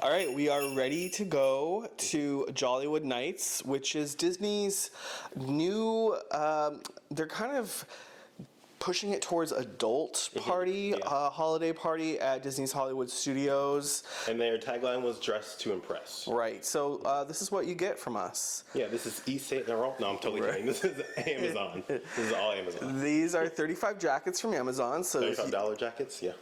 All right, we are ready to go to Jollywood Nights, which is Disney's new, they're kind of pushing it towards adult party, holiday party at Disney's Hollywood Studios. And their tagline was "Dress to Impress." Right, so this is what you get from us. Yeah, this is no, I'm totally kidding. This is Amazon. This is all Amazon. These are 35 jackets from Amazon. So $35 jackets, yeah.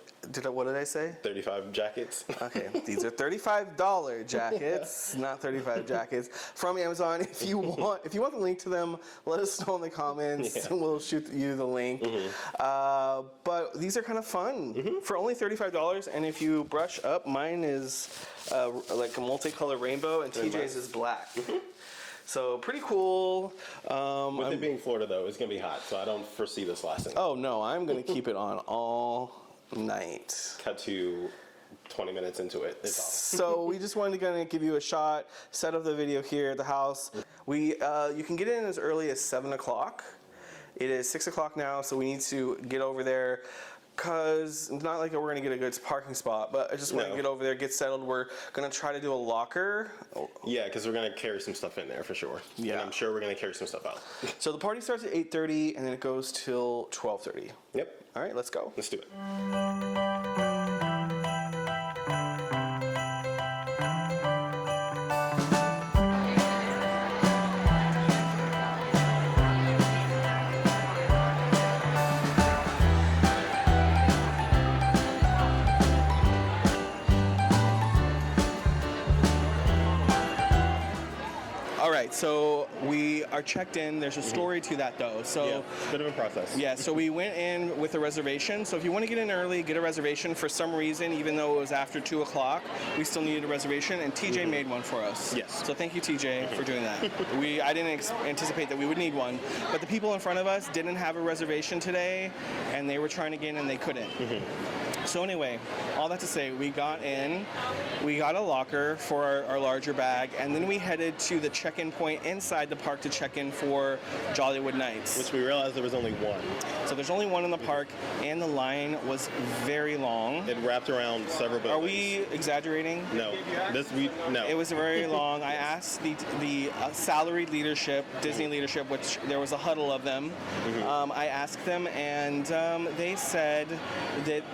What did I say? 35 jackets. Okay, these are $35 jackets, not 35 jackets from Amazon. If you want the link to them, let us know in the comments, and we'll shoot you the link. But these are kind of fun for only $35. And if you brush up, mine is like a multicolored rainbow, and TJ's is black. So pretty cool. With it being Florida, though, it's gonna be hot, so I don't foresee this lasting. Oh no, I'm gonna keep it on all night. Cut to 20 minutes into it. It's awesome. So we just wanted to kind of give you a shot, set up the video here at the house. You can get in as early as 7 o'clock. It is 6 o'clock now, so we need to get over there. Because it's not like we're going to get a good parking spot, but I just want to get over there, get settled. We're going to try to do a locker. Yeah, because we're going to carry some stuff in there for sure. Yeah. And I'm sure we're going to carry some stuff out. So the party starts at 8:30 and then it goes till 12:30. Yep. All right, let's go. Let's do it. All right, so we are checked in. There's a story to that, though. So yeah, bit of a process. Yeah, so we went in with a reservation. So if you want to get in early, get a reservation. For some reason, even though it was after 2 o'clock, we still needed a reservation, and TJ made one for us. Yes. So thank you, TJ, for doing that. I didn't anticipate that we would need one, but the people in front of us didn't have a reservation today, and they were trying to get in and they couldn't. So anyway, all that to say, we got in, we got a locker for our larger bag, and then we headed to the check-in point inside the park to check in for Jollywood Nights. Which we realized there was only one. So there's only one in the park, and the line was very long. It wrapped around several buildings. Are we exaggerating? No. No. It was very long. I asked the salaried leadership, Disney leadership, which there was a huddle of them. I asked them, and they said that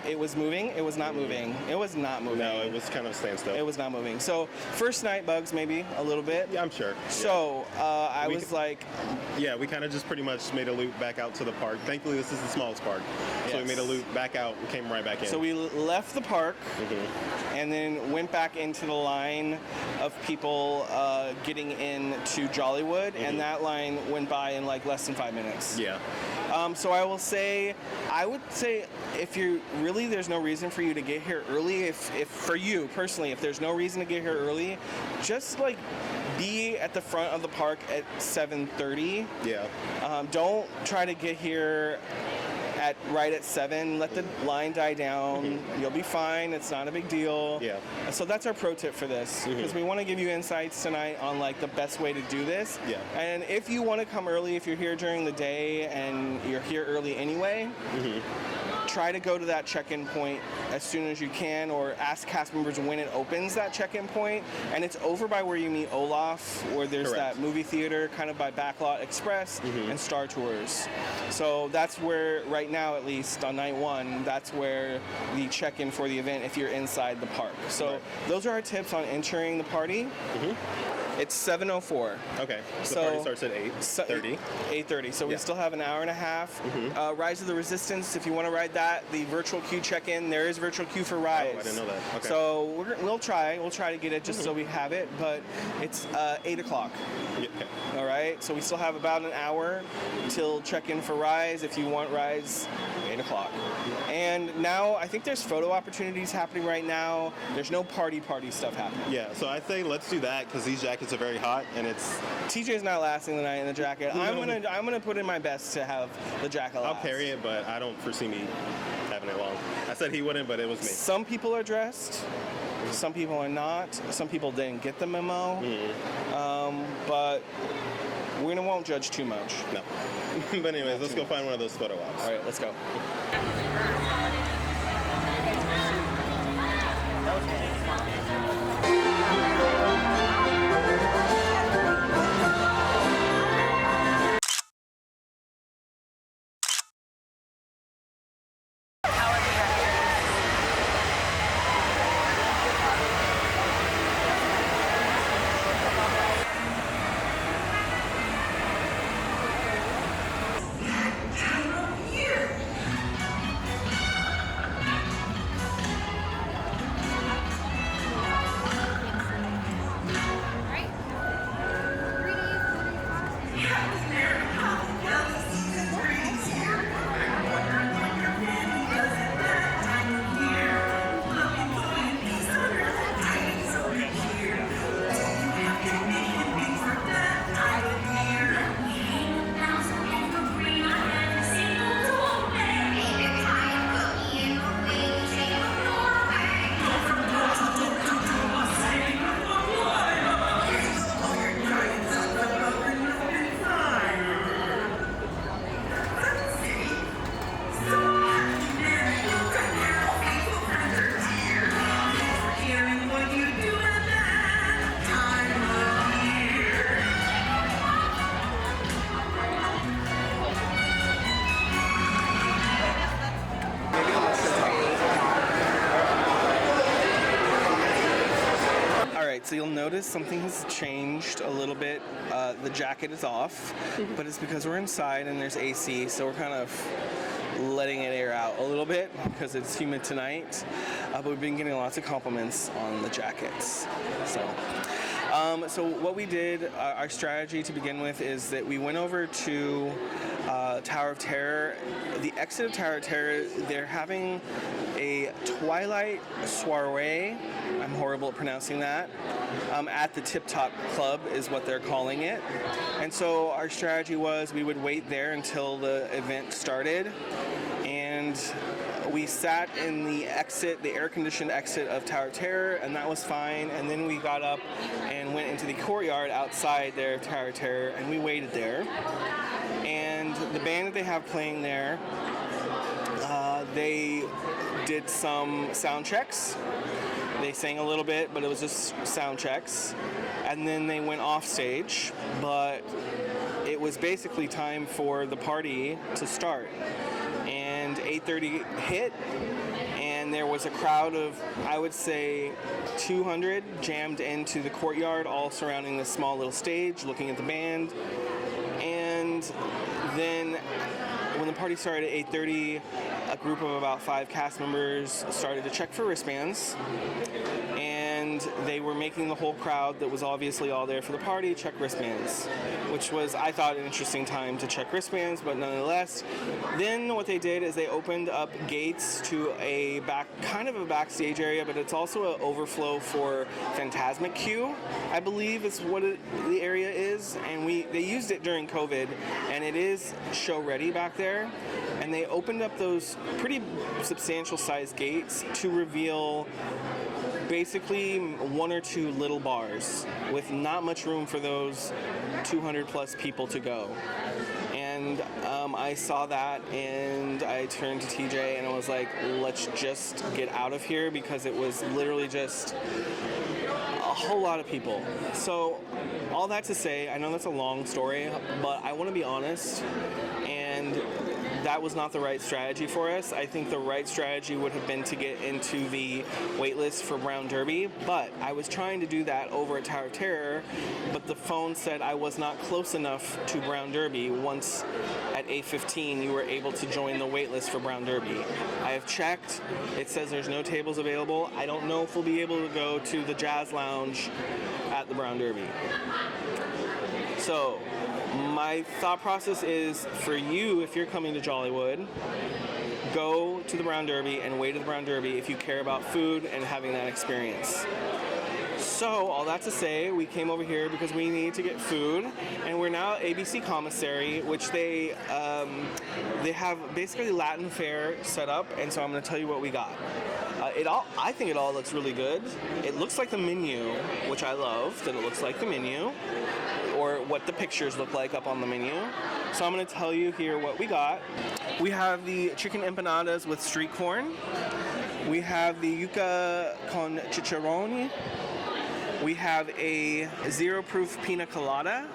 it was moving. It was not moving. It was not moving. No, it was kind of standstill. It was not moving. So first night bugs maybe a little bit. Yeah, I'm sure. So I was like... Yeah, we kind of just pretty much made a loop back out to the park. Thankfully, this is the smallest park. Yes. So we made a loop back out and came right back in. So we left the park and then went back into the line of people getting into Jollywood, and that line went by in like less than 5 minutes. Yeah. So I would say if you're really, there's no reason for you to get here early. If for you personally, if there's no reason to get here early, just like be at the front of the park at 7:30. Yeah. Don't try to get here right at 7. Let the line die down. You'll be fine. It's not a big deal. Yeah. So that's our pro tip for this, because we want to give you insights tonight on like the best way to do this. Yeah. And if you want to come early, if you're here during the day and you're here early anyway, try to go to that check-in point as soon as you can, or ask cast members when it opens, that check-in point. And it's over by where you meet Olaf, where there's that movie theater, kind of by Backlot Express and Star Tours. So that's where, right now at least, on night one, that's where the check-in for the event if you're inside the park. So those are our tips on entering the party. It's 7:04. Okay. So the party starts at 8:30. 8:30. So we still have an hour and a half. Rise of the Resistance, if you want to ride that, the virtual queue check-in, there is virtual queue for Rise. Oh, I didn't know that. Okay. So we'll try to get it just so we have it, but it's 8 o'clock. Okay. All right. So we still have about an hour till check-in for Rise. If you want Rise, 8 o'clock. And now I think there's photo opportunities happening right now. There's no party stuff happening. Yeah. So I say let's do that, because these jackets are very hot, and it's... TJ's not lasting the night in the jacket. I'm gonna put in my best to have the jacket last. I'll carry it, but I don't foresee me having it long. I said he wouldn't, but it was me. Some people are dressed. Some people are not. Some people didn't get the memo. But we won't judge too much. No. But anyways, let's go find one of those photo ops. All right, let's go. So you'll notice something has changed a little bit. The jacket is off, but it's because we're inside and there's AC, so we're kind of letting it air out a little bit because it's humid tonight. But we've been getting lots of compliments on the jackets. So what we did, our strategy to begin with, is that we went over to Tower of Terror. The exit of Tower of Terror, they're having a Twilight soiree. I'm horrible at pronouncing that. At the Tip Top Club is what they're calling it. And so our strategy was we would wait there until the event started. And we sat in the exit, the air-conditioned exit of Tower of Terror, and that was fine. And then we got up and went into the courtyard outside there of Tower of Terror, and we waited there. And the band that they have playing there, they did some sound checks. They sang a little bit, but it was just sound checks. And then they went off stage, but it was basically time for the party to start. And 8:30 hit, and there was a crowd of, I would say, 200 jammed into the courtyard, all surrounding this small little stage, looking at the band. And then when the party started at 8:30, a group of about 5 cast members started to check for wristbands. And they were making the whole crowd that was obviously all there for the party check wristbands, which was, I thought, an interesting time to check wristbands, but nonetheless. Then what they did is they opened up gates to a kind of a backstage area, but it's also an overflow for Fantasmic Queue, I believe is what the area is. And they used it during COVID, and it is show ready back there. And they opened up those pretty substantial sized gates to reveal basically 1 or 2 little bars with not much room for those 200 plus people to go. And I saw that, and I turned to TJ and I was like, let's just get out of here, because it was literally just a whole lot of people. So all that to say, I know that's a long story, but I want to be honest, and that was not the right strategy for us. I think the right strategy would have been to get into the waitlist for Brown Derby, but I was trying to do that over at Tower of Terror, but the phone said I was not close enough to Brown Derby. Once at 8:15, you were able to join the waitlist for Brown Derby. I have checked. It says there's no tables available. I don't know if we'll be able to go to the Jazz Lounge at the Brown Derby. So my thought process is, for you, if you're coming to Jollywood, go to the Brown Derby and wait at the Brown Derby if you care about food and having that experience. So all that to say, we came over here because we need to get food, and we're now at ABC Commissary, which they have basically Latin fare set up, and so I'm going to tell you what we got. I think it all looks really good. It looks like the menu, which I love that it looks like the menu, or what the pictures look like up on the menu. So I'm going to tell you here what we got. We have the chicken empanadas with street corn. We have the yuca con chicharrón. We have a zero-proof pina colada.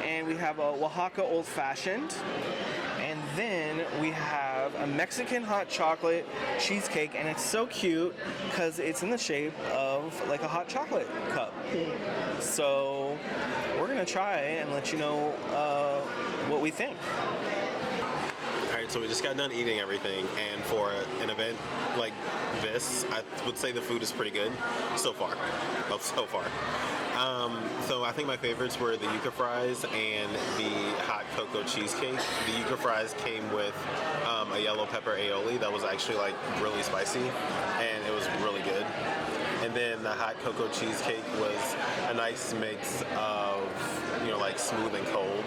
And we have a Oaxaca Old Fashioned. And then we have a Mexican hot chocolate cheesecake, and it's so cute because it's in the shape of like a hot chocolate cup. So we're gonna try and let you know what we think. Alright, so we just got done eating everything, and for an event like this, I would say the food is pretty good so far. Well, so far. So I think my favorites were the yuca fries and the hot cocoa cheesecake. The yuca fries came with a yellow pepper aioli that was actually like really spicy, and it was really good. And then the hot cocoa cheesecake was a nice mix of, like smooth and cold.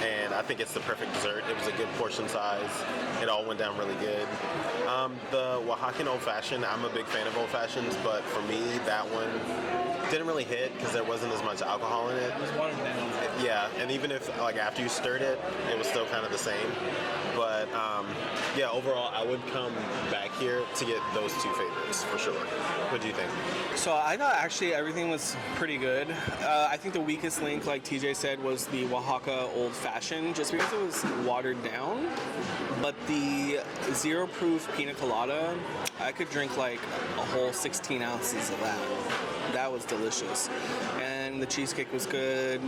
And I think it's the perfect dessert. It was a good portion size. It all went down really good. The Oaxacan Old Fashioned, I'm a big fan of Old Fashions, but for me, that one didn't really hit because there wasn't as much alcohol in it. It was watered down. Yeah, and even if after you stirred it, it was still kind of the same. But overall, I would come back here to get those 2 favorites for sure. What do you think? So I thought actually everything was pretty good. I think the weakest link, like TJ said, was the Oaxaca Old Fashioned, just because it was watered down. But the zero proof pina colada, I could drink like a whole 16 ounces of that. That was delicious. And the cheesecake was good.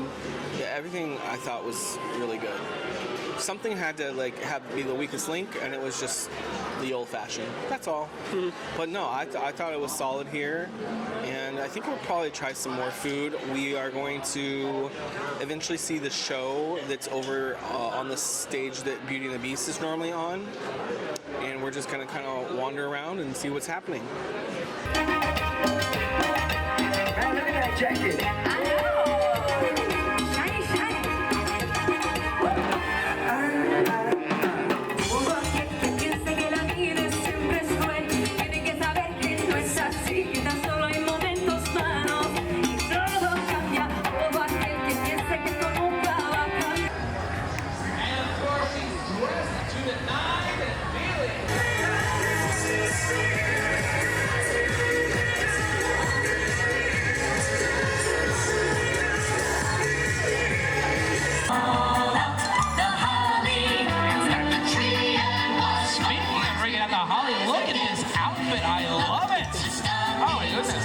Yeah, everything I thought was really good. Something had to be the weakest link, and it was just the old fashioned. That's all. But no, I thought it was solid here, and I think we'll probably try some more food. We are going to eventually see the show that's over on the stage that Beauty and the Beast is normally on, and we're just gonna kind of wander around and see what's happening. Man, look at that jacket. I know. Shiny, shiny. Que piense que la vida siempre es cruel. Tiene que saber que no es así. Que tan solo hay momentos malos. Y todo cambia. Todo aquel que piense que esto nunca va a cambiar. And of course, he's dressed to the nines and Speaking of bringing out the holly, look at his outfit. I love it. Oh my goodness.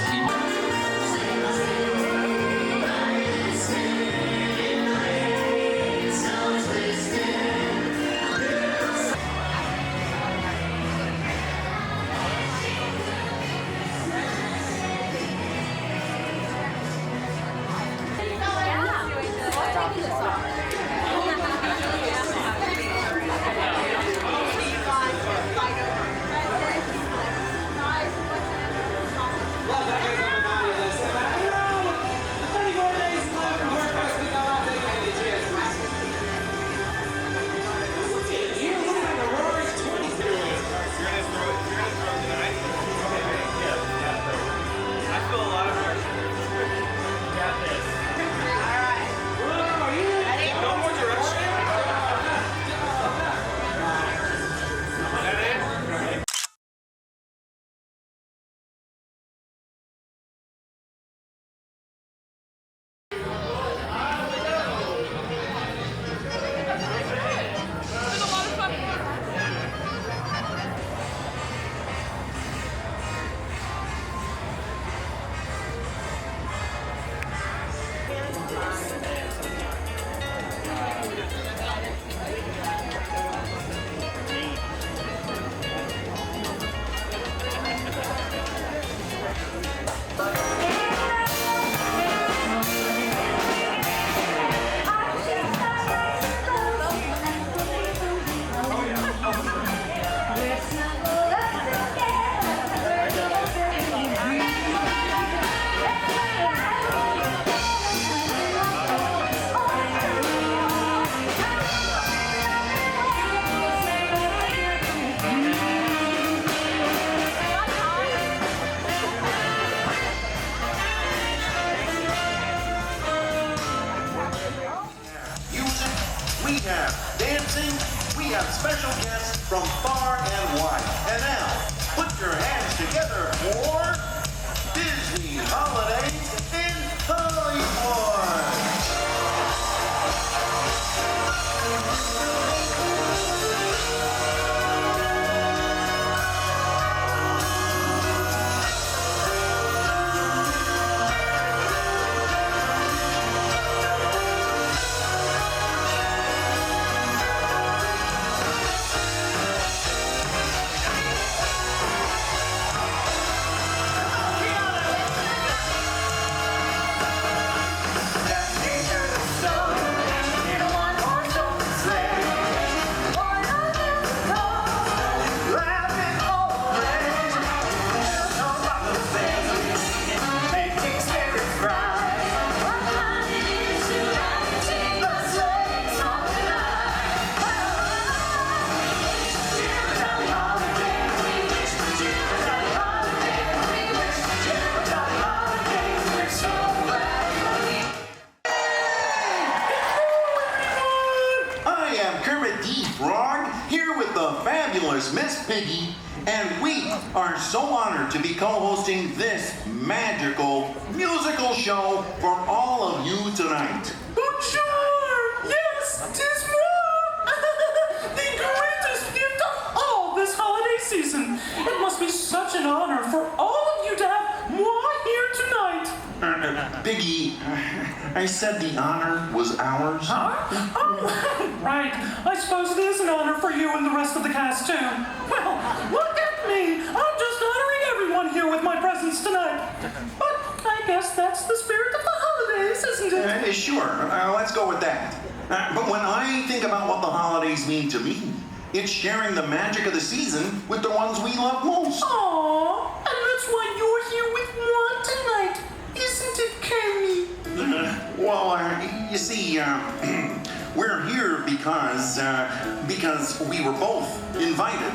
We have dancing, we have special guests from far and wide. And now, put your hands together for Disney Holidays in Hollywood. Miss Piggy And we are so honored to be co-hosting this magical musical show for all of you tonight. Bonjour! Yes, 'tis moi! The greatest gift of all this holiday season. It must be such an honor for all of you to have moi here tonight. Biggie, I said the honor was ours. Huh? Oh, right. I suppose it is an honor for you and the rest of the cast, too. Well, look at me. I'm just honoring everyone here with my presence tonight. But I guess that's the spirit of the holidays, isn't it? Sure, let's go with that. But when I think about what the holidays mean to me, it's sharing the magic of the season with the ones we love most. Aww, and that's why you're here with moi tonight, isn't it, Cammy? Well, you see, we're here because we were both invited.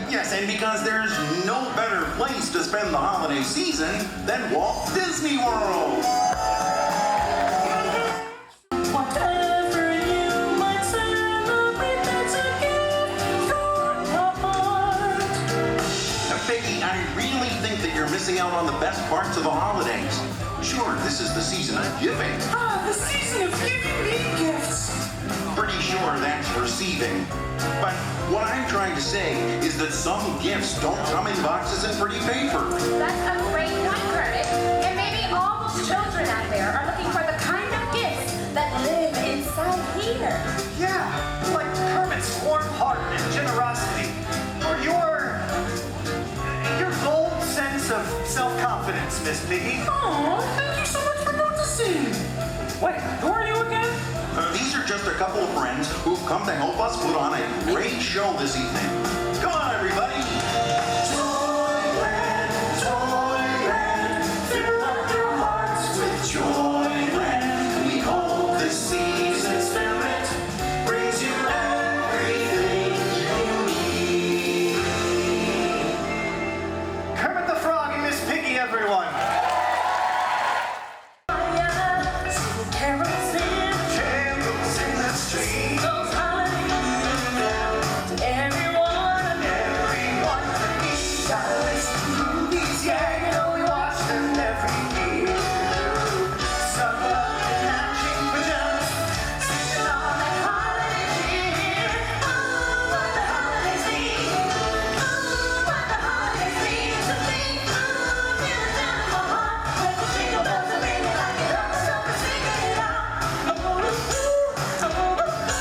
Yes, and because there's no better place to spend the holiday season than Walt Disney World. Whatever you might celebrate, that's a gift from the heart. Peggy, I really think that you're missing out on the best parts of the holidays. Sure, this is the season of giving. Ah, the season of giving me gifts. Pretty sure that's receiving. But what I'm trying to say is that some gifts don't come in boxes and pretty paper. That's a great point, Kermit. And maybe all those children out there are looking for the kind of gifts that live inside here. Yeah, like Kermit's warm heart and generosity, or your bold sense of self-confidence, Miss Piggy. Aw, thank you so much for noticing. Wait, who are you again? These are just a couple of friends who've come to help us put on a great show this evening. Come on, everybody! Toyland, Toyland, fill up your hearts with Joyland. We hope this season spirit brings you everything you need. Kermit the Frog and Miss Piggy, everyone. Carols in the street. Everyone can eat. Gotta list movies, yeah, you know we watch them every year. Summer and matching pajamas, singing on that holiday cheer. Oh, what the holidays mean. Oh, what the holidays mean to me. Oh, feeling down in my heart. When the jingle bells are ringing, I get up, so we're singing it out. Oh, oh, oh, oh, oh, oh,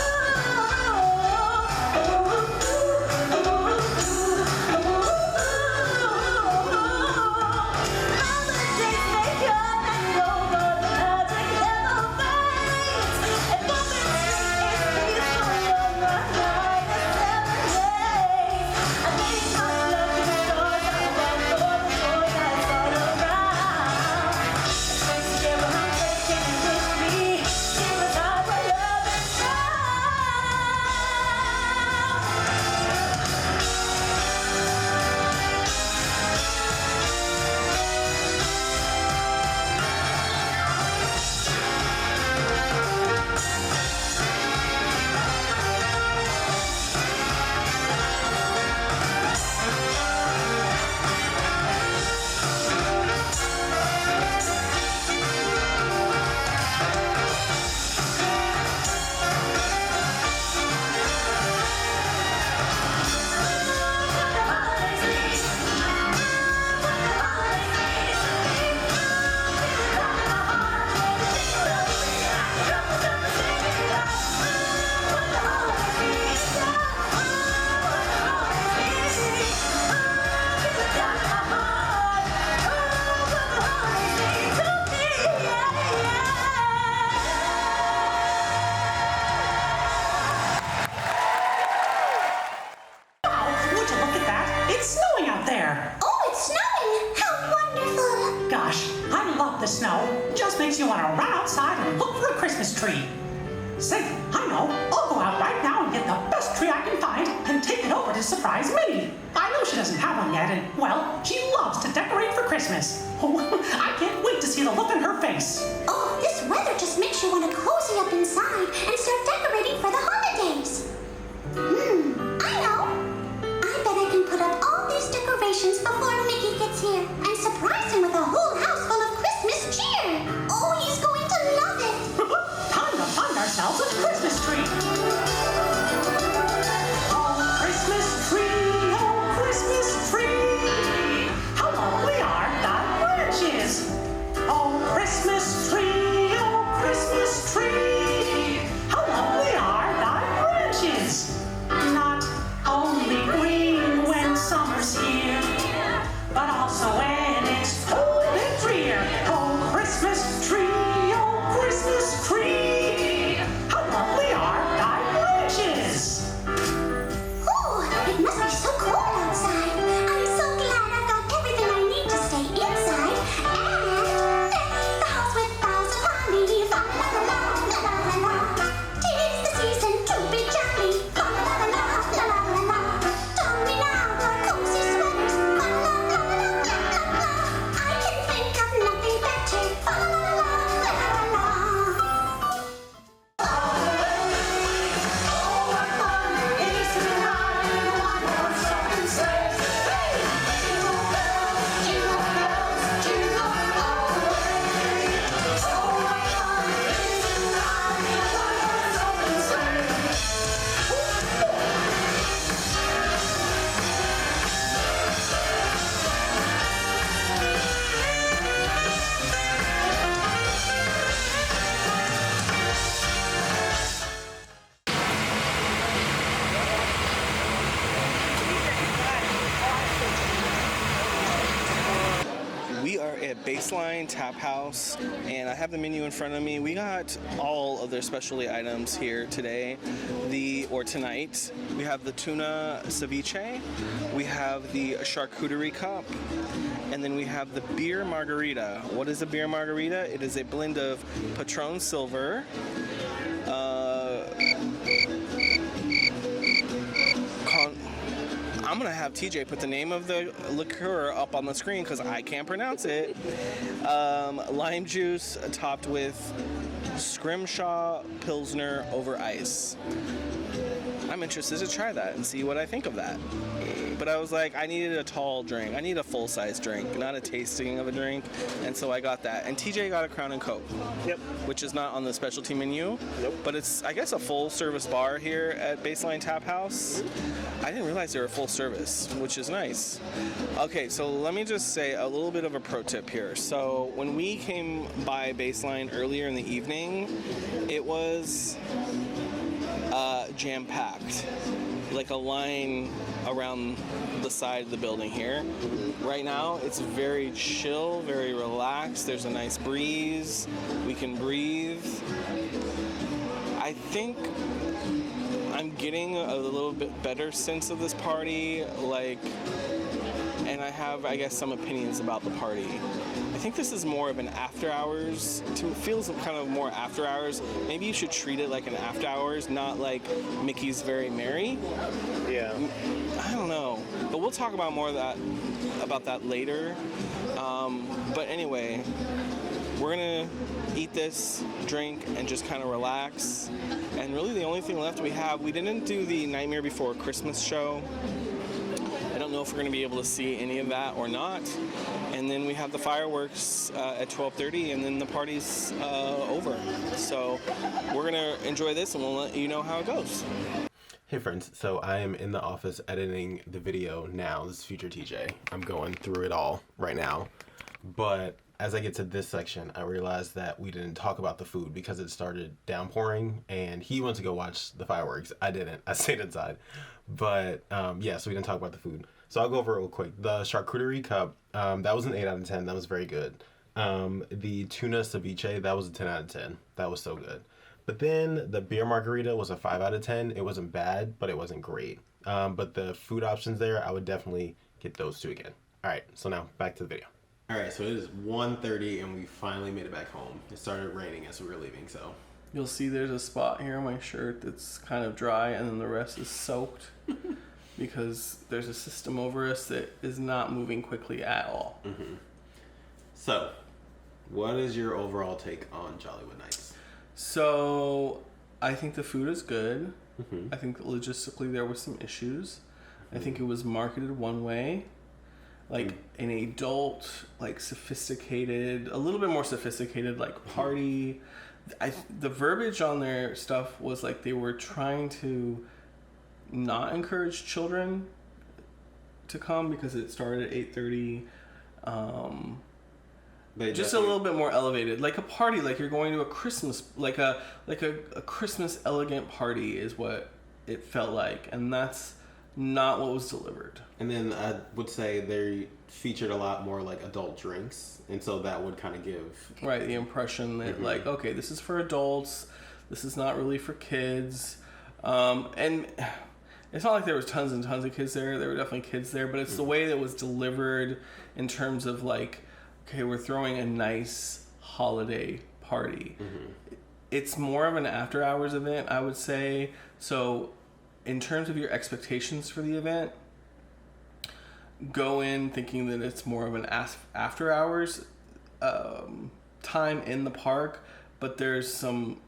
Would you look at that? It's snowing out there. Oh, it's snowing! How wonderful! Gosh, I love the snow. Just makes you want to run outside and look for a Christmas tree. Say, I know. I'll go out right now and get the best tree I can find and take it over to surprise Minnie. I know she doesn't have one yet, and, well, she loves to decorate for Christmas. Oh, I can't wait to see the look on her face. Oh, this weather just makes you want to cozy up inside and start decorating for the holidays. I know. I bet I can put up all decorations before Mickey gets here and surprise him with a whole house full of Christmas cheer. Oh, he's going to love it. Time to find ourselves a Christmas tree. Oh, Christmas tree, oh, Christmas tree. How lovely are thy branches. Oh, Christmas tree, oh, Christmas tree. How lovely are thy branches. Not only green when summer's here, but also when it's cold and drear. Oh, Christmas tree, oh, Christmas tree. How lovely are thy branches. Oh, it must be so cold outside. I'm so glad I've got everything I need to stay inside. And deck the house with boughs of holly. Fa la la la, la la la la. 'Tis the season to be jolly. Fa la la la, la la la la. Don me now our cozy sweaters. Fa la la la la la la. I can think of nothing better. Fa la la la, la la la la. We are at Baseline Tap House, and I have the menu in front of me. We got all of their specialty items here today, tonight. We have the tuna ceviche, we have the charcuterie cup, and then we have the beer margarita. What is a beer margarita? It is a blend of Patron Silver, I'm gonna have TJ put the name of the liqueur up on the screen because I can't pronounce it. Lime juice topped with Scrimshaw Pilsner over ice. I'm interested to try that and see what I think of that. But I was like, I needed a tall drink. I need a full-size drink, not a tasting of a drink. And so I got that. And TJ got a Crown and Coke. Yep. Which is not on the specialty menu. Nope. But it's, I guess, a full-service bar here at Baseline Tap House. I didn't realize they were full service, which is nice. Okay, so let me just say a little bit of a pro tip here. So when we came by Baseline earlier in the evening, it was jam-packed. Like a line around the side of the building here. Right now, it's very chill, very relaxed. There's a nice breeze. We can breathe. I think I'm getting a little bit better sense of this party, and I have, I guess, some opinions about the party. I think this is more of an after hours. It feels kind of more after hours. Maybe you should treat it like an after hours, not like Mickey's Very Merry. Yeah. I don't know, but we'll talk about more of that later. But anyway, we're gonna eat this, drink, and just kind of relax. And really, the only thing left we didn't do the Nightmare Before Christmas show. I don't know if we're going to be able to see any of that or not. And then we have the fireworks at 12:30, and then the party's over. So we're going to enjoy this, and we'll let you know how it goes. Hey friends, so I am in the office editing the video now. This is future TJ. I'm going through it all right now. But as I get to this section, I realized that we didn't talk about the food because it started downpouring, and he went to go watch the fireworks. I didn't. I stayed inside. But yeah, so we didn't talk about the food. So I'll go over it real quick. The charcuterie cup, that was an 8 out of 10. That was very good. The tuna ceviche, that was a 10 out of 10. That was so good. But then the beer margarita was a 5 out of 10. It wasn't bad, but it wasn't great. But the food options there, I would definitely get those two again. All right, so now back to the video. All right, so it is 1:30 and we finally made it back home. It started raining as we were leaving, so. You'll see there's a spot here on my shirt that's kind of dry, and then the rest is soaked because there's a system over us that is not moving quickly at all. Mm-hmm. So, what is your overall take on Jollywood Nights? So, I think the food is good. Mm-hmm. I think logistically there were some issues. I think it was marketed one way. like an adult, like sophisticated, a little bit more sophisticated, like party. The verbiage on their stuff was like they were trying to not encourage children to come because it started at 8:30. Just a little bit more elevated, like a party, like you're going to a Christmas, like a Christmas elegant party is what it felt like, and that's not what was delivered. And then I would say they featured a lot more like adult drinks, and so that would kind of give the impression that like, okay, this is for adults, this is not really for kids, and it's not like there was tons and tons of kids there. There were definitely kids there, but it's the way that it was delivered in terms of like, okay, we're throwing a nice holiday party. It's more of an after hours event, I would say. So in terms of your expectations for the event, go in thinking that it's more of an after hours time in the park, but there's some,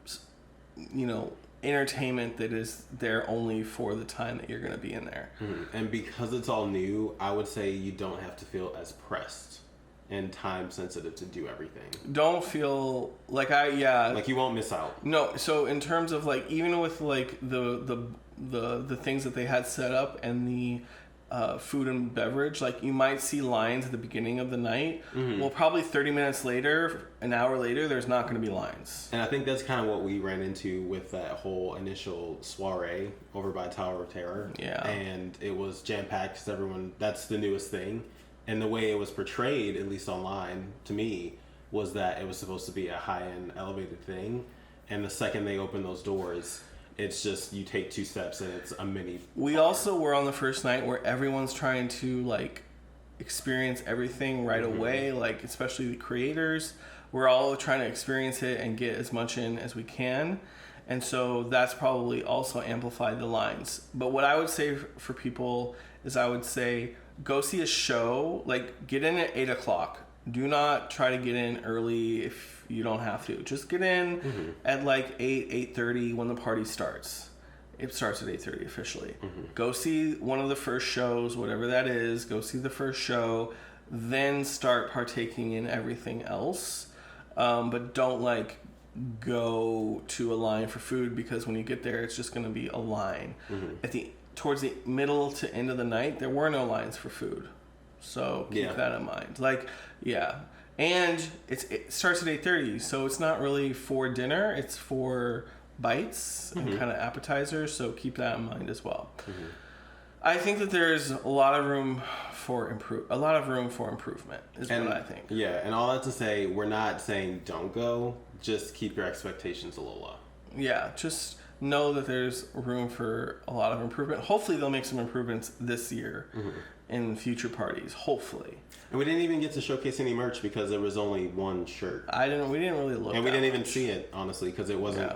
entertainment that is there only for the time that you're going to be in there. And because it's all new, I would say you don't have to feel as pressed and time sensitive to do everything. Don't feel like like you won't miss out. No, so in terms of like, even with like the things that they had set up and the food and beverage, like you might see lines at the beginning of the night. Well, probably 30 minutes later, an hour later, there's not going to be lines. And I think that's kind of what we ran into with that whole initial soiree over by Tower of Terror. Yeah. And it was jam-packed because everyone, that's the newest thing. And the way it was portrayed, at least online, to me, was that it was supposed to be a high-end elevated thing. And the second they open those doors, it's just you take 2 steps and it's a mini. We also were on the first night where everyone's trying to like experience everything right away, like especially the creators. We're all trying to experience it and get as much in as we can. And so that's probably also amplified the lines. But what I would say for people is I would say go see a show, like get in at 8 o'clock. Do not try to get in early if you don't have to. Just get in at like 8:30 when the party starts. It starts at 8:30 officially. Go see one of the first shows, whatever that is. Go see the first show, then start partaking in everything else. But don't like go to a line for food, because when you get there, it's just going to be a line. Towards the middle to end of the night, there were no lines for food. So keep that in mind. And it starts at 8:30, so it's not really for dinner. It's for bites and kind of appetizers. So keep that in mind as well. I think that there's a lot of room for improvement. Is what I think. Yeah, and all that to say, we're not saying don't go. Just keep your expectations a little low. Yeah, just know that there's room for a lot of improvement. Hopefully, they'll make some improvements this year in future parties. Hopefully. And we didn't even get to showcase any merch because there was only one shirt. We didn't really look. And we didn't even see it, honestly, because it wasn't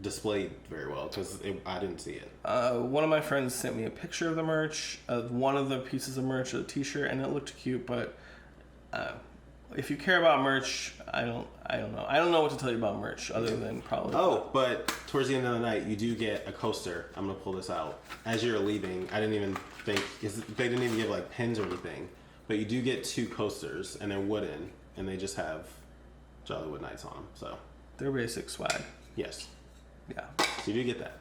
displayed very well, because I didn't see it. One of my friends sent me a picture of the merch, of one of the pieces of merch, a t-shirt, and it looked cute, but if you care about merch, I don't know. I don't know what to tell you about merch other than probably. Oh, but towards the end of the night, you do get a coaster. I'm going to pull this out. As you're leaving, I didn't even think, because they didn't even give like pins or anything. But you do get 2 coasters, and they're wooden, and they just have Jollywood Nights on them. So they're basic swag. Yes. Yeah. So you do get that.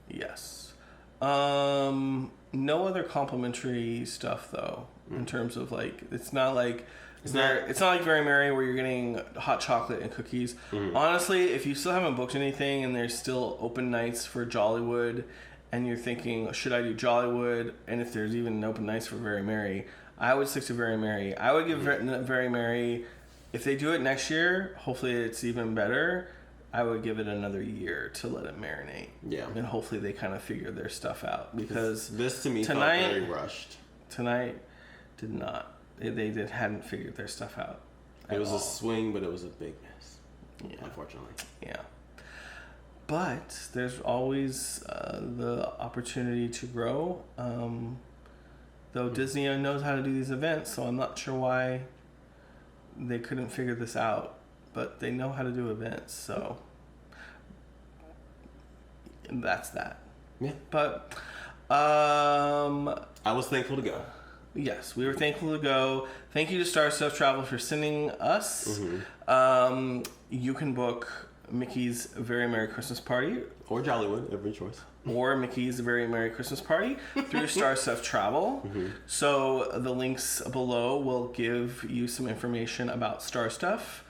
Yes. No other complimentary stuff though. In terms of like, it's not like Very Merry where you're getting hot chocolate and cookies. Honestly, if you still haven't booked anything and there's still open nights for Jollywood, and you're thinking, should I do Jollywood? And if there's even open nights for Very Merry, I would stick to Very Merry. I would give Very Merry, if they do it next year, hopefully it's even better. I would give it another year to let it marinate. Yeah. And hopefully they kind of figure their stuff out, because this to me felt very rushed. Tonight did not. They hadn't figured their stuff out. It was a swing, but it was a big miss. Yeah. Unfortunately. Yeah. But there's always the opportunity to grow. Though Disney knows how to do these events, so I'm not sure why they couldn't figure this out. But they know how to do events, so that's that. Yeah. But I was thankful to go. Yes, we were thankful to go. Thank you to Starstuff Travel for sending us. You can book Mickey's Very Merry Christmas Party Or Jollywood, every choice. or Mickey's Very Merry Christmas Party through Starstuff Travel. So the links below will give you some information about Starstuff,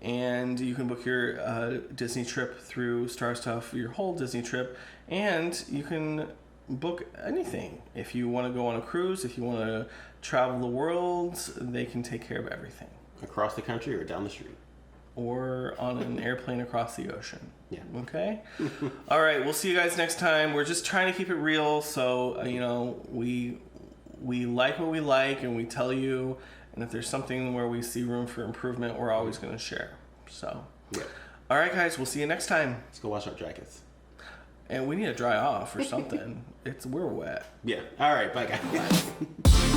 and you can book your Disney trip through Starstuff, your whole Disney trip, and you can book anything. If you want to go on a cruise, if you want to travel the world, they can take care of everything. Across the country or down the street. Or on an airplane across the ocean. Yeah. Okay? All right, we'll see you guys next time. We're just trying to keep it real, so, you know, we like what we like, and we tell you, and if there's something where we see room for improvement, we're always going to share. So, Yeah. all right, guys, we'll see you next time. Let's go wash our jackets. And we need to dry off or something. We're wet. Yeah. All right. Bye, guys.